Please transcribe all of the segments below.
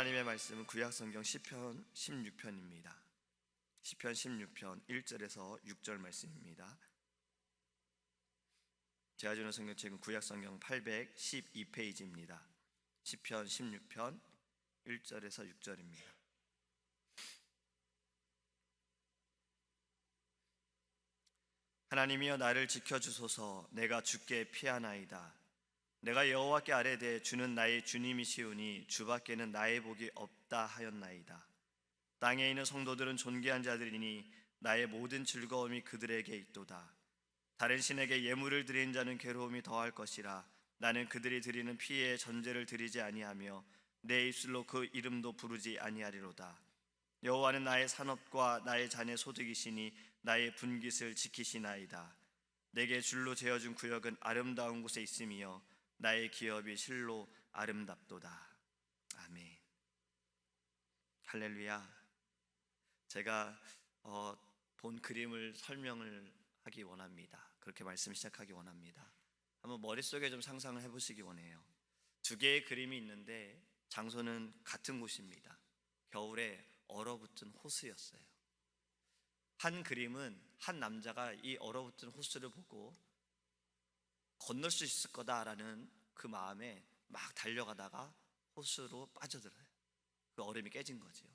하나님의 말씀은 구약성경 시편 16편입니다. 시편 16편 1절에서 6절 말씀입니다. 제가 주는 성경책은 구약성경 812페이지입니다. 시편 16편 1절에서 6절입니다. 하나님이여 나를 지켜주소서. 내가 주께 피하나이다. 내가 여호와께 아뢰되 주는 나의 주님이시오니 주밖에는 나의 복이 없다 하였나이다. 땅에 있는 성도들은 존귀한 자들이니 나의 모든 즐거움이 그들에게 있도다. 다른 신에게 예물을 드린 자는 괴로움이 더할 것이라. 나는 그들이 드리는 피에 전제를 드리지 아니하며 내 입술로 그 이름도 부르지 아니하리로다. 여호와는 나의 산업과 나의 잔의 소득이시니 나의 분깃을 지키시나이다. 내게 줄로 재어준 구역은 아름다운 곳에 있으며 나의 기업이 실로 아름답도다. 아멘. 할렐루야. 제가 본 그림을 설명을 하기 원합니다. 그렇게 말씀 시작하기 원합니다. 한번 머릿속에 좀 상상을 해보시기 원해요. 두 개의 그림이 있는데 장소는 같은 곳입니다. 겨울에 얼어붙은 호수였어요. 한 그림은 한 남자가 이 얼어붙은 호수를 보고 건널 수 있을 거다라는 그 마음에 막 달려가다가 호수로 빠져들어요. 그 얼음이 깨진 거지요.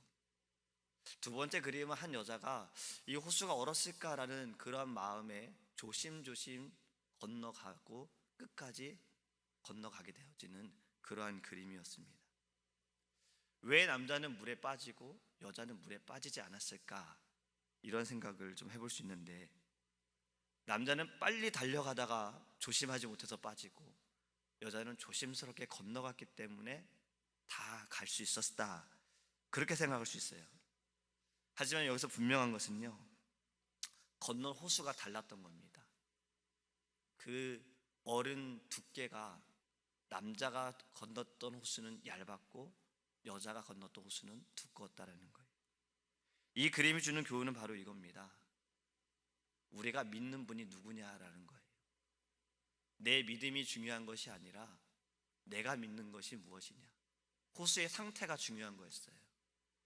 두 번째 그림은 한 여자가 이 호수가 얼었을까라는 그런 마음에 조심조심 건너가고 끝까지 건너가게 되어지는 그러한 그림이었습니다. 왜 남자는 물에 빠지고 여자는 물에 빠지지 않았을까? 이런 생각을 좀 해볼 수 있는데, 남자는 빨리 달려가다가 조심하지 못해서 빠지고 여자는 조심스럽게 건너갔기 때문에 다 갈 수 있었다, 그렇게 생각할 수 있어요. 하지만 여기서 분명한 것은요, 건넌 호수가 달랐던 겁니다. 그 얼음 두께가 남자가 건넜던 호수는 얇았고 여자가 건넜던 호수는 두꺼웠다라는 거예요. 이 그림이 주는 교훈은 바로 이겁니다. 우리가 믿는 분이 누구냐라는 거예요. 내 믿음이 중요한 것이 아니라 내가 믿는 것이 무엇이냐, 호수의 상태가 중요한 거였어요.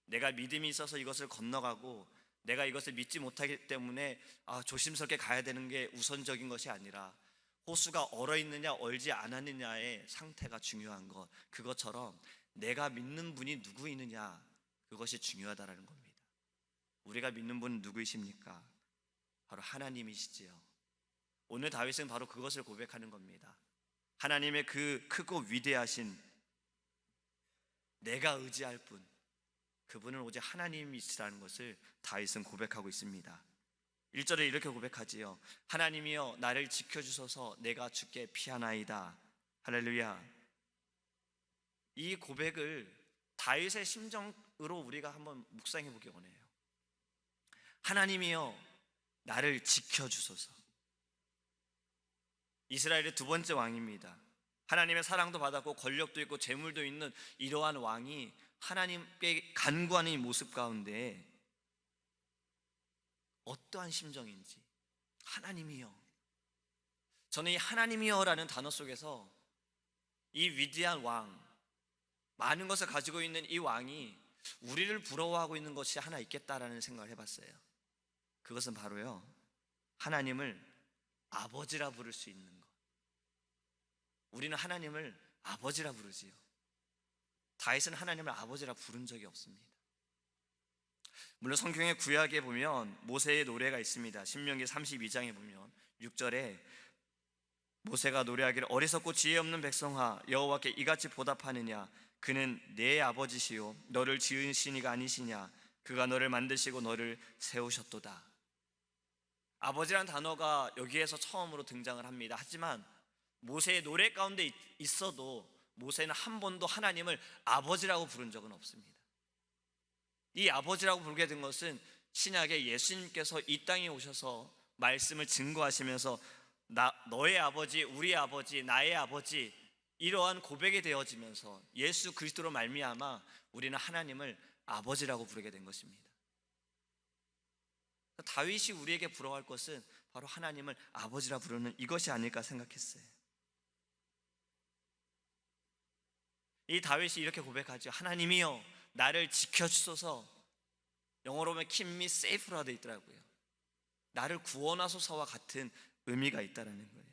내가 믿음이 있어서 이것을 건너가고 내가 이것을 믿지 못하기 때문에 조심스럽게 가야 되는 게 우선적인 것이 아니라 호수가 얼어있느냐 얼지 않았느냐의 상태가 중요한 것, 그것처럼 내가 믿는 분이 누구이느냐, 그것이 중요하다는 겁니다. 우리가 믿는 분은 누구이십니까? 바로 하나님이시지요. 오늘 다윗은 바로 그것을 고백하는 겁니다. 하나님의 그 크고 위대하신, 내가 의지할 분, 그분은 오직 하나님이시라는 것을 다윗은 고백하고 있습니다. 1절에 이렇게 고백하지요. 하나님이여 나를 지켜주소서. 내가 주께 피하나이다. 할렐루야. 이 고백을 다윗의 심정으로 우리가 한번 묵상해 보기 원해요. 하나님이여 나를 지켜주소서. 이스라엘의 두 번째 왕입니다. 하나님의 사랑도 받았고 권력도 있고 재물도 있는 이러한 왕이 하나님께 간구하는 이 모습 가운데 어떠한 심정인지, 하나님이여, 저는 이 하나님이여라는 단어 속에서 이 위대한 왕, 많은 것을 가지고 있는 이 왕이 우리를 부러워하고 있는 것이 하나 있겠다라는 생각을 해봤어요. 그것은 바로요, 하나님을 아버지라 부를 수 있는 것. 우리는 하나님을 아버지라 부르지요. 다윗은 하나님을 아버지라 부른 적이 없습니다. 물론 성경의 구약에 보면 모세의 노래가 있습니다. 신명기 32장에 보면 6절에 모세가 노래하기를 어리석고 지혜 없는 백성아 여호와께 이같이 보답하느냐, 그는 내 아버지시요 너를 지으신 이가 아니시냐, 그가 너를 만드시고 너를 세우셨도다. 아버지라는 단어가 여기에서 처음으로 등장을 합니다. 하지만 모세의 노래 가운데 있어도 모세는 한 번도 하나님을 아버지라고 부른 적은 없습니다. 이 아버지라고 부르게 된 것은 신약에 예수님께서 이 땅에 오셔서 말씀을 증거하시면서 너의 아버지, 우리의 아버지, 나의 아버지, 이러한 고백이 되어지면서 예수 그리스도로 말미암아 우리는 하나님을 아버지라고 부르게 된 것입니다. 다윗이 우리에게 부러워할 것은 바로 하나님을 아버지라 부르는 이것이 아닐까 생각했어요. 이 다윗이 이렇게 고백하죠. 하나님이여 나를 지켜주소서. 영어로 보면 keep me safe라 되어 있더라고요. 나를 구원하소서와 같은 의미가 있다라는 거예요.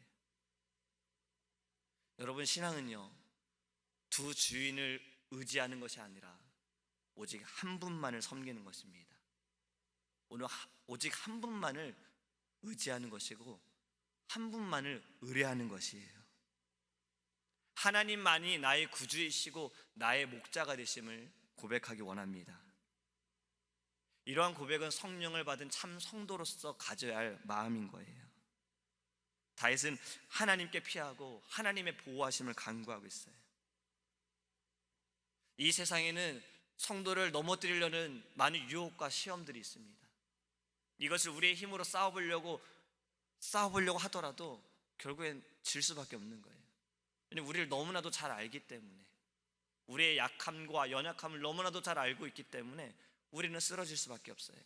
여러분, 신앙은요 두 주인을 의지하는 것이 아니라 오직 한 분만을 섬기는 것입니다. 오늘 오직 한 분만을 의지하는 것이고 한 분만을 의뢰하는 것이에요. 하나님만이 나의 구주이시고 나의 목자가 되심을 고백하기 원합니다. 이러한 고백은 성령을 받은 참 성도로서 가져야 할 마음인 거예요. 다윗은 하나님께 피하고 하나님의 보호하심을 간구하고 있어요. 이 세상에는 성도를 넘어뜨리려는 많은 유혹과 시험들이 있습니다. 이것을 우리의 힘으로 싸워보려고 하더라도 결국엔 질 수밖에 없는 거예요. 우리를 너무나도 잘 알기 때문에, 우리의 약함과 연약함을 너무나도 잘 알고 있기 때문에 우리는 쓰러질 수밖에 없어요.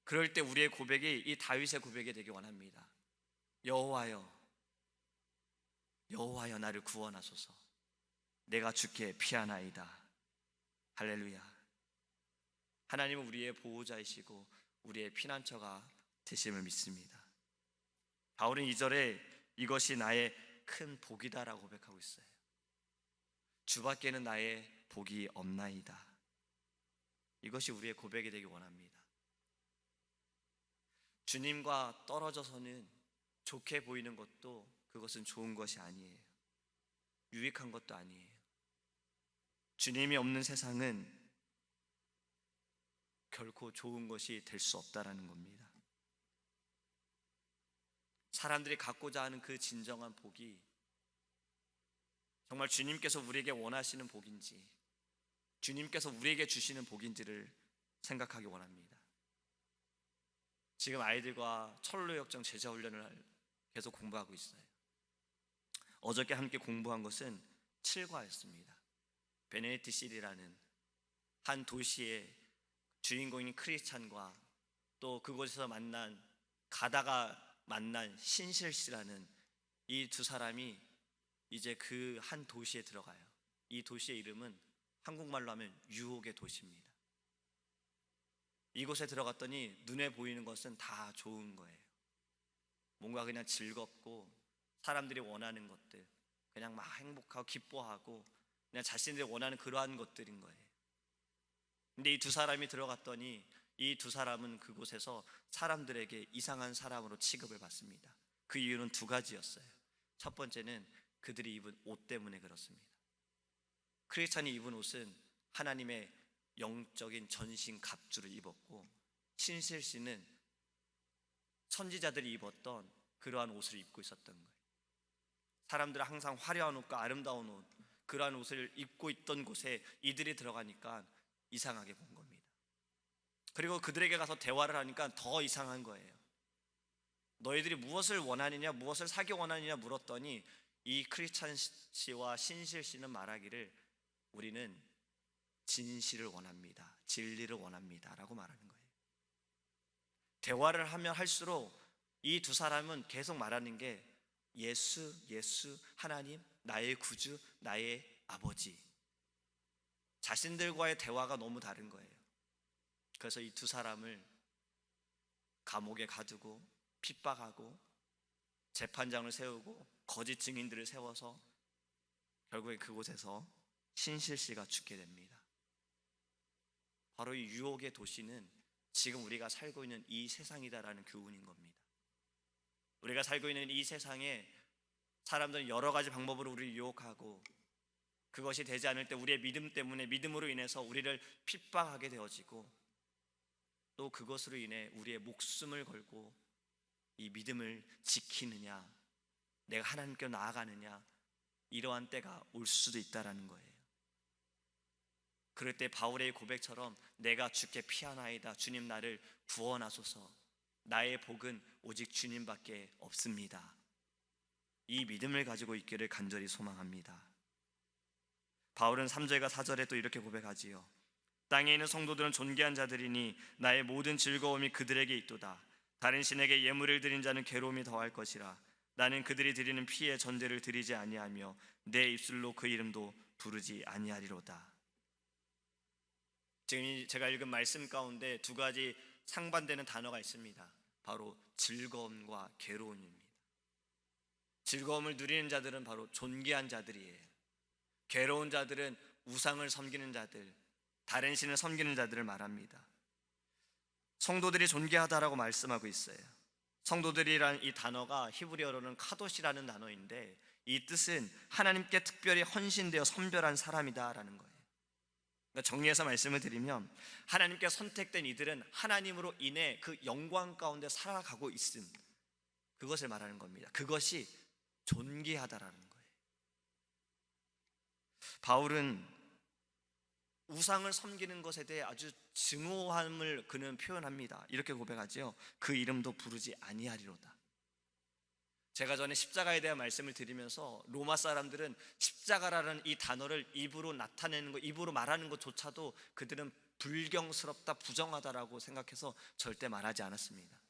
그럴 때 우리의 고백이 이 다윗의 고백이 되기 원합니다. 여호와여 나를 구원하소서. 내가 주께 피하나이다. 할렐루야. 하나님은 우리의 보호자이시고 우리의 피난처가 되심을 믿습니다. 바울은 2절에 이것이 나의 큰 복이다라고 고백하고 있어요. 주밖에는 나의 복이 없나이다. 이것이 우리의 고백이 되기 원합니다. 주님과 떨어져서는 좋게 보이는 것도 그것은 좋은 것이 아니에요. 유익한 것도 아니에요. 주님이 없는 세상은 결코 좋은 것이 될 수 없다라는 겁니다. 사람들이 갖고자 하는 그 진정한 복이 정말 주님께서 우리에게 원하시는 복인지, 주님께서 우리에게 주시는 복인지를 생각하기 원합니다. 지금 아이들과 철로역정 제자훈련을 계속 공부하고 있어요. 어저께 함께 공부한 것은 7과였습니다. 베네디트 시리라는 한 도시의 주인공인 크리스찬과 또 그곳에서 가다가 만난 신실 씨라는 이 두 사람이 이제 그 한 도시에 들어가요. 이 도시의 이름은 한국말로 하면 유혹의 도시입니다. 이곳에 들어갔더니 눈에 보이는 것은 다 좋은 거예요. 뭔가 그냥 즐겁고 사람들이 원하는 것들, 그냥 막 행복하고 기뻐하고 그냥 자신들이 원하는 그러한 것들인 거예요. 근데 이 두 사람이 들어갔더니 이 두 사람은 그곳에서 사람들에게 이상한 사람으로 취급을 받습니다. 그 이유는 두 가지였어요. 첫 번째는 그들이 입은 옷 때문에 그렇습니다. 크리스찬이 입은 옷은 하나님의 영적인 전신 갑주를 입었고, 신실 씨는 선지자들이 입었던 그러한 옷을 입고 있었던 거예요. 사람들은 항상 화려한 옷과 아름다운 옷, 그러한 옷을 입고 있던 곳에 이들이 들어가니까 이상하게 본 겁니다. 그리고 그들에게 가서 대화를 하니까 더 이상한 거예요. 너희들이 무엇을 원하느냐, 무엇을 사기 원하느냐 물었더니 이 크리스찬 씨와 신실 씨는 말하기를 우리는 진실을 원합니다, 진리를 원합니다 라고 말하는 거예요. 대화를 하면 할수록 이 두 사람은 계속 말하는 게 예수, 예수, 하나님, 나의 구주, 나의 아버지. 자신들과의 대화가 너무 다른 거예요. 그래서 이 두 사람을 감옥에 가두고 핍박하고 재판장을 세우고 거짓 증인들을 세워서 결국에 그곳에서 신실 씨가 죽게 됩니다. 바로 이 유혹의 도시는 지금 우리가 살고 있는 이 세상이다라는 교훈인 겁니다. 우리가 살고 있는 이 세상에 사람들은 여러 가지 방법으로 우리를 유혹하고, 그것이 되지 않을 때 우리의 믿음 때문에, 믿음으로 인해서 우리를 핍박하게 되어지고, 또 그것으로 인해 우리의 목숨을 걸고 이 믿음을 지키느냐, 내가 하나님께 나아가느냐, 이러한 때가 올 수도 있다라는 거예요. 그럴 때 바울의 고백처럼 내가 주께 피하나이다, 주님 나를 구원하소서, 나의 복은 오직 주님밖에 없습니다, 이 믿음을 가지고 있기를 간절히 소망합니다. 바울은 3절과 4절에 또 이렇게 고백하지요. 땅에 있는 성도들은 존귀한 자들이니 나의 모든 즐거움이 그들에게 있도다. 다른 신에게 예물을 드린 자는 괴로움이 더할 것이라. 나는 그들이 드리는 피의 전제를 드리지 아니하며 내 입술로 그 이름도 부르지 아니하리로다. 지금 제가 읽은 말씀 가운데 두 가지 상반되는 단어가 있습니다. 바로 즐거움과 괴로움입니다. 즐거움을 누리는 자들은 바로 존귀한 자들이에요. 괴로운 자들은 우상을 섬기는 자들, 다른 신을 섬기는 자들을 말합니다. 성도들이 존귀하다라고 말씀하고 있어요. 성도들이란 이 단어가 히브리어로는 카도시라는 단어인데, 이 뜻은 하나님께 특별히 헌신되어 선별한 사람이다라는 거예요. 그러니까 정리해서 말씀을 드리면, 하나님께 선택된 이들은 하나님으로 인해 그 영광 가운데 살아가고 있음, 그것을 말하는 겁니다. 그것이 존귀하다라는 거예요. 바울은 우상을 섬기는 것에 대해 아주 증오함을 그는 표현합니다. 이렇게 고백하지요. 그 이름도 부르지 아니하리로다. 제가 전에 십자가에 대한 말씀을 드리면서 로마 사람들은 십자가라는 이 단어를 입으로 나타내는 것, 입으로 말하는 것조차도 그들은 불경스럽다, 부정하다라고 생각해서 절대 말하지 않았습니다.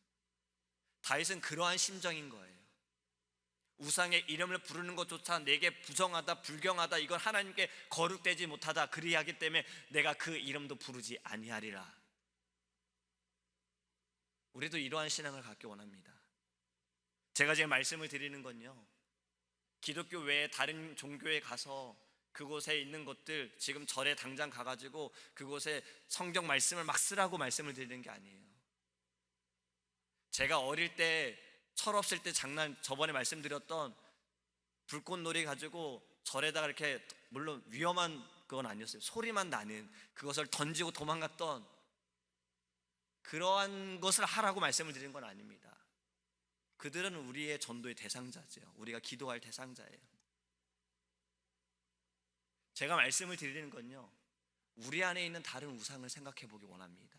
다윗은 그러한 심정인 거예요. 우상의 이름을 부르는 것조차 내게 부정하다, 불경하다, 이건 하나님께 거룩되지 못하다, 그리하기 때문에 내가 그 이름도 부르지 아니하리라. 우리도 이러한 신앙을 갖기 원합니다. 제가 지금 말씀을 드리는 건요, 기독교 외에 다른 종교에 가서 그곳에 있는 것들, 지금 절에 당장 가가지고 그곳에 성경 말씀을 막 쓰라고 말씀을 드리는 게 아니에요. 제가 어릴 때 철없을 때 저번에 말씀드렸던 불꽃놀이 가지고 절에다가 이렇게, 물론 위험한 그건 아니었어요. 소리만 나는 그것을 던지고 도망갔던 그러한 것을 하라고 말씀을 드리는 건 아닙니다. 그들은 우리의 전도의 대상자죠. 우리가 기도할 대상자예요. 제가 말씀을 드리는 건요, 우리 안에 있는 다른 우상을 생각해 보기 원합니다.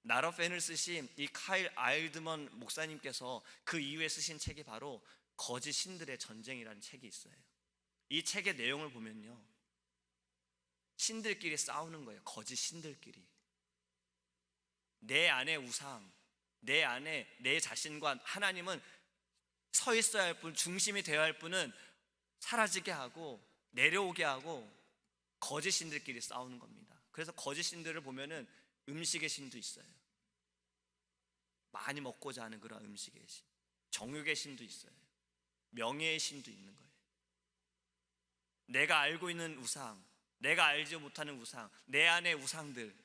나러펜을 쓰신 이 카일 아일드먼 목사님께서 그 이후에 쓰신 책이 바로 거짓 신들의 전쟁이라는 책이 있어요. 이 책의 내용을 보면요, 신들끼리 싸우는 거예요. 거짓 신들끼리. 내 안에 우상, 내 안에 내 자신과 하나님은 서 있어야 할 뿐, 중심이 되어야 할 뿐은 사라지게 하고 내려오게 하고 거짓 신들끼리 싸우는 겁니다. 그래서 거짓 신들을 보면은 음식의 신도 있어요. 많이 먹고자 하는 그런 음식의 신, 정욕의 신도 있어요. 명예의 신도 있는 거예요. 내가 알고 있는 우상, 내가 알지 못하는 우상, 내 안의 우상들,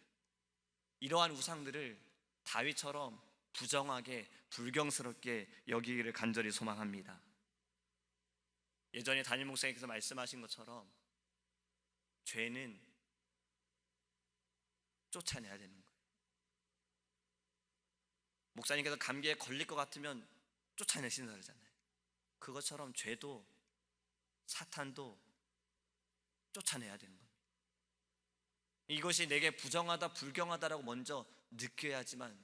이러한 우상들을 다윗처럼 부정하게, 불경스럽게 여기기를 간절히 소망합니다. 예전에 담임 목사님께서 말씀하신 것처럼 죄는 쫓아내야 되는 거예요. 목사님께서 감기에 걸릴 것 같으면 쫓아내신다 그러잖아요. 그것처럼 죄도, 사탄도 쫓아내야 되는 겁니다. 이것이 내게 부정하다, 불경하다라고 먼저 느껴야지만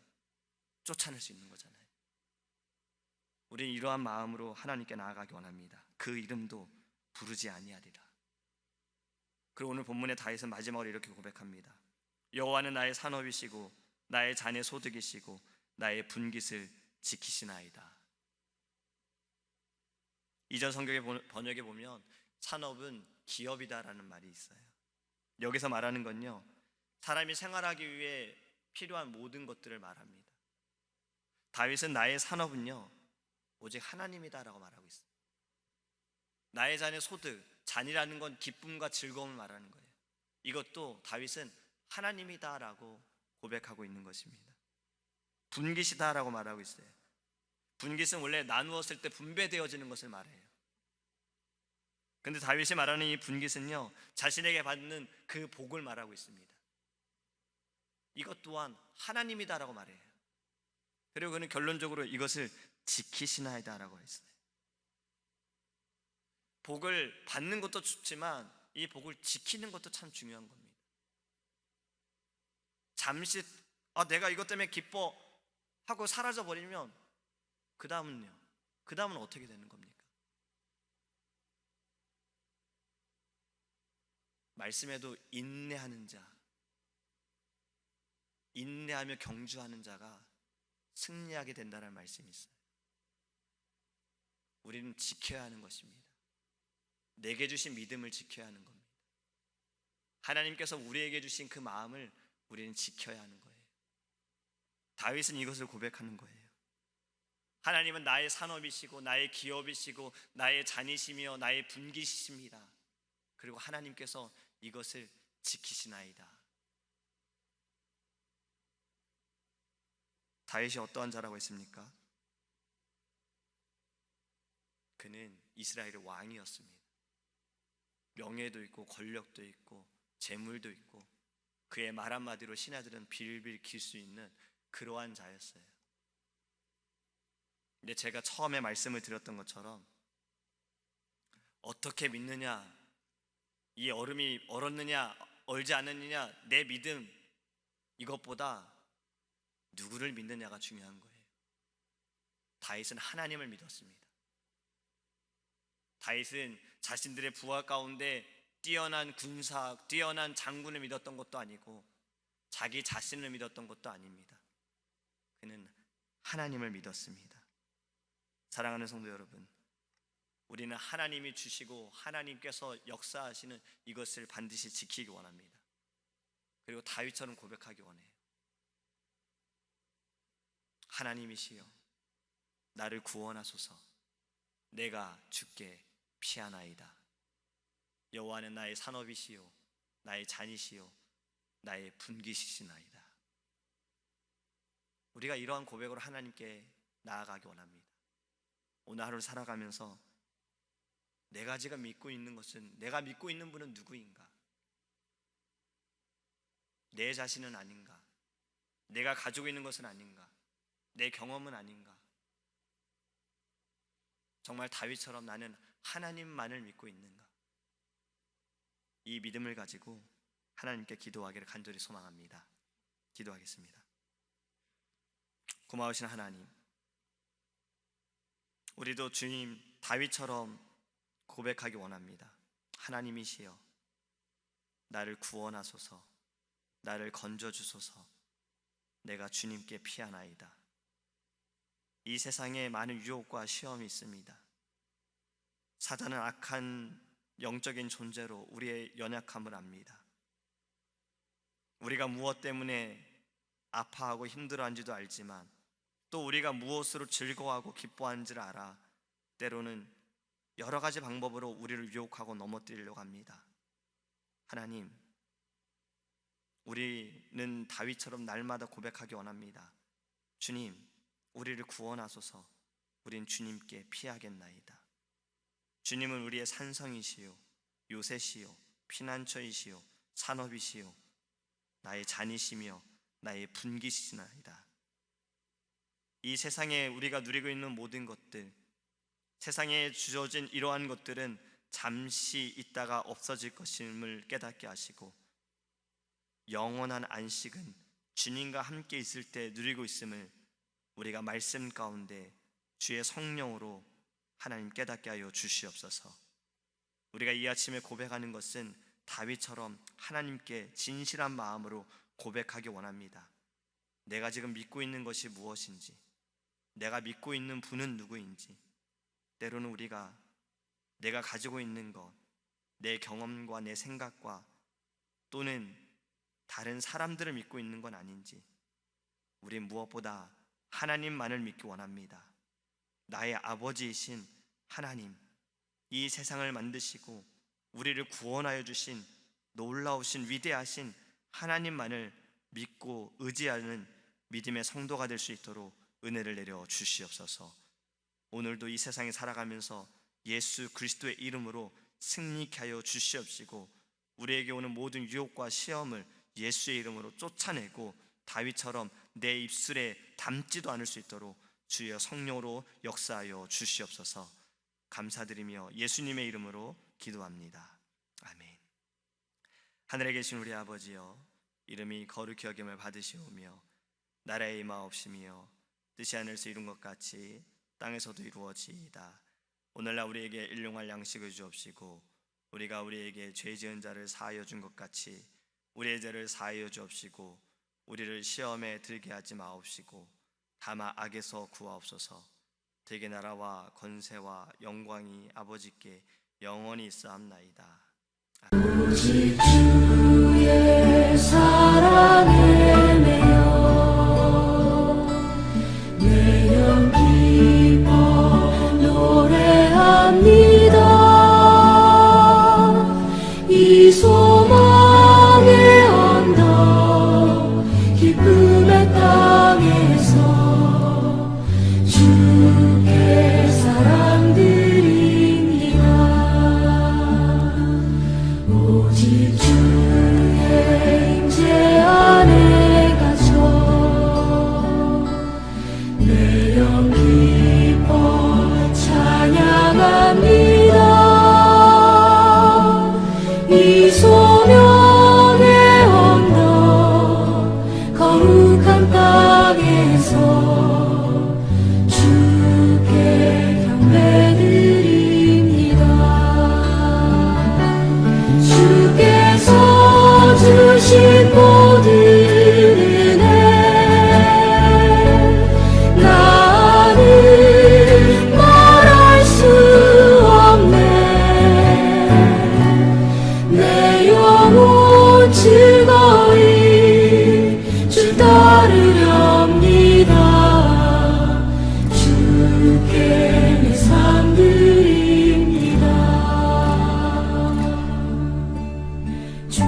쫓아낼 수 있는 거잖아요. 우리는 이러한 마음으로 하나님께 나아가기 원합니다. 그 이름도 부르지 아니하리라. 그리고 오늘 본문의 다윗은 마지막으로 이렇게 고백합니다. 여호와는 나의 산업이시고 나의 잔의 소득이시고 나의 분깃을 지키시나이다. 이전 성경의 번역에 보면 산업은 기업이다라는 말이 있어요. 여기서 말하는 건요, 사람이 생활하기 위해 필요한 모든 것들을 말합니다. 다윗은 나의 산업은요, 오직 하나님이다라고 말하고 있어요. 나의 잔의 소득, 잔이라는 건 기쁨과 즐거움을 말하는 거예요. 이것도 다윗은 하나님이다라고 고백하고 있는 것입니다. 분깃이다라고 말하고 있어요. 분깃은 원래 나누었을 때 분배되어지는 것을 말해요. 근데 다윗이 말하는 이 분깃은요, 자신에게 받는 그 복을 말하고 있습니다. 이것 또한 하나님이다라고 말해요. 그리고 그는 결론적으로 이것을 지키시나이다라고 했어요. 복을 받는 것도 좋지만 이 복을 지키는 것도 참 중요한 겁니다. 잠시 내가 이것 때문에 기뻐하고 사라져 버리면 그 다음은 어떻게 되는 겁니까? 말씀에도 인내하는 자, 인내하며 경주하는 자가 승리하게 된다는 말씀이 있어요. 우리는 지켜야 하는 것입니다. 내게 주신 믿음을 지켜야 하는 겁니다. 하나님께서 우리에게 주신 그 마음을 우리는 지켜야 하는 거예요. 다윗은 이것을 고백하는 거예요. 하나님은 나의 산업이시고 나의 기업이시고 나의 잔이시며 나의 분기시십니다. 그리고 하나님께서 이것을 지키시나이다. 다윗이 어떠한 자라고 했습니까? 그는 이스라엘의 왕이었습니다. 명예도 있고 권력도 있고 재물도 있고 그의 말 한마디로 신하들은 빌빌 길 수 있는 그러한 자였어요. 근데 제가 처음에 말씀을 드렸던 것처럼 어떻게 믿느냐, 이 얼음이 얼었느냐 얼지 않았느냐, 내 믿음, 이것보다 누구를 믿느냐가 중요한 거예요. 다윗은 하나님을 믿었습니다. 다윗은 자신들의 부하 가운데 뛰어난 군사, 뛰어난 장군을 믿었던 것도 아니고 자기 자신을 믿었던 것도 아닙니다. 그는 하나님을 믿었습니다. 사랑하는 성도 여러분, 우리는 하나님이 주시고 하나님께서 역사하시는 이것을 반드시 지키기 원합니다. 그리고 다윗처럼 고백하기 원해요. 하나님이시여, 나를 구원하소서. 내가 주께 피하나이다. 여호와는 나의 산업이시요 나의 잔이시요 나의 분기시시나이다. 우리가 이러한 고백으로 하나님께 나아가기 원합니다. 오늘 하루를 살아가면서 내가 지금 믿고 있는 것은, 내가 믿고 있는 분은 누구인가? 내 자신은 아닌가? 내가 가지고 있는 것은 아닌가? 내 경험은 아닌가? 정말 다윗처럼 나는 하나님만을 믿고 있는가? 이 믿음을 가지고 하나님께 기도하기를 간절히 소망합니다. 기도하겠습니다. 고마우신 하나님, 우리도 주님 다윗처럼 고백하기 원합니다. 하나님이시여, 나를 구원하소서. 나를 건져주소서. 내가 주님께 피하나이다. 이 세상에 많은 유혹과 시험이 있습니다. 사단은 악한 영적인 존재로 우리의 연약함을 압니다. 우리가 무엇 때문에 아파하고 힘들어한지도 알지만 또 우리가 무엇으로 즐거워하고 기뻐하는지를 알아 때로는 여러 가지 방법으로 우리를 유혹하고 넘어뜨리려고 합니다. 하나님, 우리는 다윗처럼 날마다 고백하기 원합니다. 주님, 우리를 구원하소서. 우린 주님께 피하겠나이다. 주님은 우리의 산성이시요 요새시요 피난처이시요 산업이시요 나의 잔이시며 나의 분기시나이다. 이 세상에 우리가 누리고 있는 모든 것들, 세상에 주어진 이러한 것들은 잠시 있다가 없어질 것임을 깨닫게 하시고 영원한 안식은 주님과 함께 있을 때 누리고 있음을 우리가 말씀 가운데 주의 성령으로 하나님 깨닫게 하여 주시옵소서. 우리가 이 아침에 고백하는 것은 다윗처럼 하나님께 진실한 마음으로 고백하기 원합니다. 내가 지금 믿고 있는 것이 무엇인지, 내가 믿고 있는 분은 누구인지, 때로는 우리가 내가 가지고 있는 것, 내 경험과 내 생각과 또는 다른 사람들을 믿고 있는 건 아닌지, 우린 무엇보다 하나님만을 믿기 원합니다. 나의 아버지이신 하나님, 이 세상을 만드시고 우리를 구원하여 주신 놀라우신 위대하신 하나님만을 믿고 의지하는 믿음의 성도가 될 수 있도록 은혜를 내려 주시옵소서. 오늘도 이 세상에 살아가면서 예수 그리스도의 이름으로 승리케 하여 주시옵시고 우리에게 오는 모든 유혹과 시험을 예수의 이름으로 쫓아내고 다윗처럼 내 입술에 담지도 않을 수 있도록 주의 성령으로 역사하여 주시옵소서. 감사드리며 예수님의 이름으로 기도합니다. 아멘. 하늘에 계신 우리 아버지여, 이름이 거룩히 여김을 받으시오며 나라의 임하옵시며 뜻이 하늘에서 이룬 것 같이 땅에서도 이루어지이다. 오늘날 우리에게 일용할 양식을 주옵시고 우리가 우리에게 죄 지은 자를 사하여 준 것 같이 우리의 죄를 사하여 주옵시고 우리를 시험에 들게 하지 마옵시고 다만 악에서 구하옵소서. 대개 나라와 권세와 영광이 아버지께 영원히 있사옵나이다. 아멘. 오직 주의 임재 안에 갇혀 내 영 기뻐 찬양합니다. 이 소명의 언덕 거룩한 땅에서 주께 경배드립니다. 주께서 주신 모든 은혜 나는 말할 수 없네. 내 영혼 즐거이 주 따르렵니다. 주께 내 삶 드립니다. 주